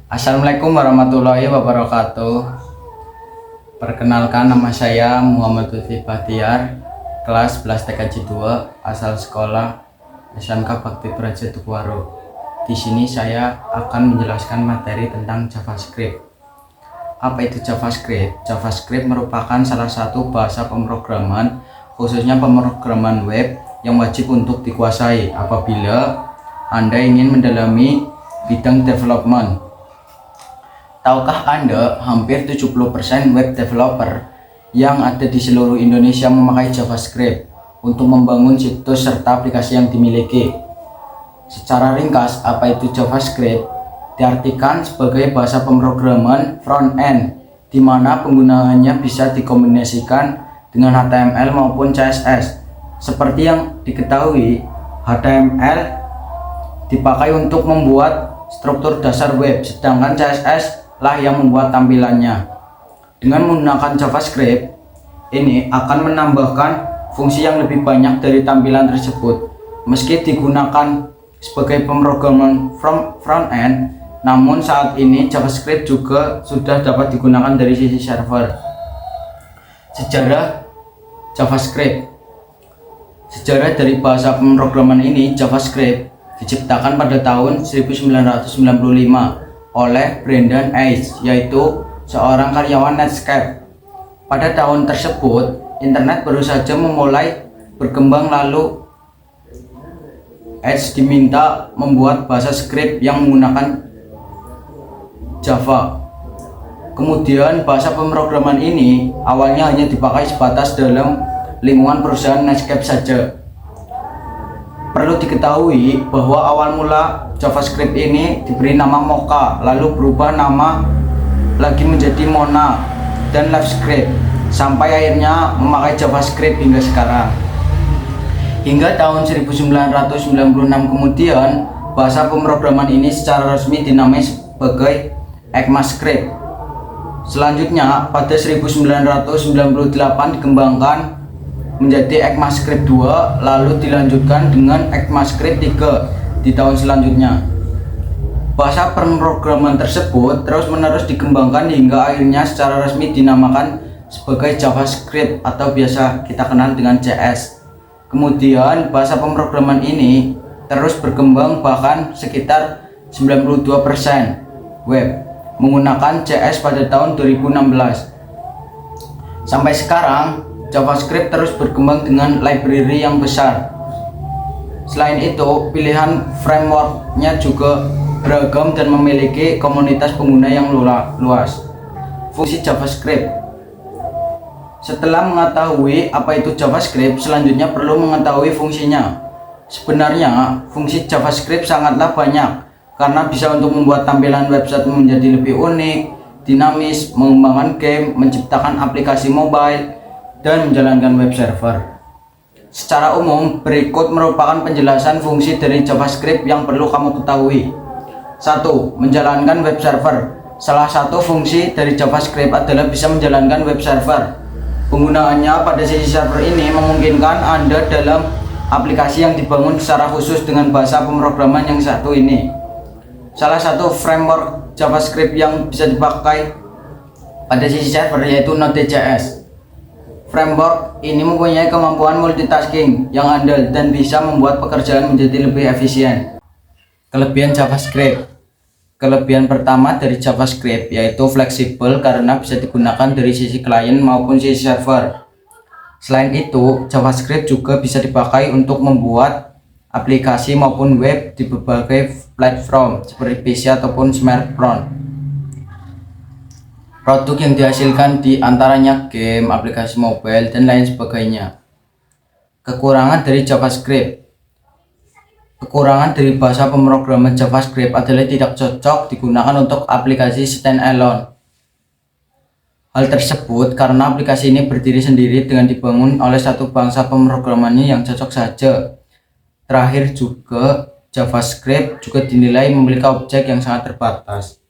Assalamualaikum warahmatullahi wabarakatuh. Perkenalkan, nama saya Muhammad Lutfi Bahtiar, kelas 11 TKJ 2, asal sekolah SMK Bakti Praja Tukwaro. Di sini saya akan menjelaskan materi tentang JavaScript. Apa itu JavaScript? JavaScript merupakan salah satu bahasa pemrograman, khususnya pemrograman web, yang wajib untuk dikuasai apabila Anda ingin mendalami bidang development. Tahukah Anda, hampir 70% web developer yang ada di seluruh Indonesia memakai JavaScript untuk membangun situs serta aplikasi yang dimiliki. Secara ringkas, apa itu JavaScript? Diartikan sebagai bahasa pemrograman front-end, di mana penggunaannya bisa dikombinasikan dengan HTML maupun CSS. Seperti yang diketahui, HTML dipakai untuk membuat struktur dasar web, sedangkan CSS lah yang membuat tampilannya. Dengan menggunakan JavaScript, ini akan menambahkan fungsi yang lebih banyak dari tampilan tersebut. Meski digunakan sebagai pemrograman front-end, namun saat ini JavaScript juga sudah dapat digunakan dari sisi server. Sejarah JavaScript. Sejarah dari bahasa pemrograman ini, JavaScript diciptakan pada tahun 1995 oleh Brendan Eich, yaitu seorang karyawan Netscape. Pada tahun tersebut, internet baru saja memulai berkembang, lalu Eich diminta membuat bahasa script yang menggunakan Java. Kemudian bahasa pemrograman ini awalnya hanya dipakai sebatas dalam lingkungan perusahaan Netscape saja. Perlu diketahui bahwa awal mula JavaScript ini diberi nama Mocha, lalu berubah nama lagi menjadi Mona dan LiveScript, sampai akhirnya memakai JavaScript hingga sekarang. Hingga tahun 1996 kemudian, bahasa pemrograman ini secara resmi dinamai sebagai ECMAScript. Selanjutnya, pada 1998 dikembangkan menjadi ECMAScript 2, lalu dilanjutkan dengan ECMAScript 3 di tahun selanjutnya. Bahasa pemrograman tersebut terus-menerus dikembangkan hingga akhirnya secara resmi dinamakan sebagai JavaScript atau biasa kita kenal dengan JS. Kemudian bahasa pemrograman ini terus berkembang, bahkan sekitar 92% web menggunakan JS pada tahun 2016. Sampai sekarang JavaScript terus berkembang dengan library yang besar. Selain itu, pilihan frameworknya juga beragam dan memiliki komunitas pengguna yang luas. Fungsi JavaScript. Setelah mengetahui apa itu JavaScript, selanjutnya perlu mengetahui fungsinya. Sebenarnya, fungsi JavaScript sangatlah banyak, karena bisa untuk membuat tampilan website menjadi lebih unik, dinamis, mengembangkan game, menciptakan aplikasi mobile, dan menjalankan web server. Secara umum, berikut merupakan penjelasan fungsi dari JavaScript yang perlu kamu ketahui. 1. Menjalankan web server. Salah satu fungsi dari JavaScript adalah bisa menjalankan web server. Penggunaannya pada sisi server ini memungkinkan Anda dalam aplikasi yang dibangun secara khusus dengan bahasa pemrograman yang satu ini. Salah satu framework JavaScript yang bisa dipakai pada sisi server yaitu Node.js. Framework ini mempunyai kemampuan multitasking yang andal dan bisa membuat pekerjaan menjadi lebih efisien. Kelebihan JavaScript. Kelebihan pertama dari JavaScript yaitu fleksibel karena bisa digunakan dari sisi klien maupun sisi server. Selain itu, JavaScript juga bisa dipakai untuk membuat aplikasi maupun web di berbagai platform seperti PC ataupun smartphone. Produk yang dihasilkan di antaranya game, aplikasi mobile, dan lain sebagainya. Kekurangan dari JavaScript. Kekurangan dari bahasa pemrograman JavaScript adalah tidak cocok digunakan untuk aplikasi standalone. Hal tersebut karena aplikasi ini berdiri sendiri dengan dibangun oleh satu bangsa pemrogramannya yang cocok saja. Terakhir juga, JavaScript juga dinilai memiliki objek yang sangat terbatas.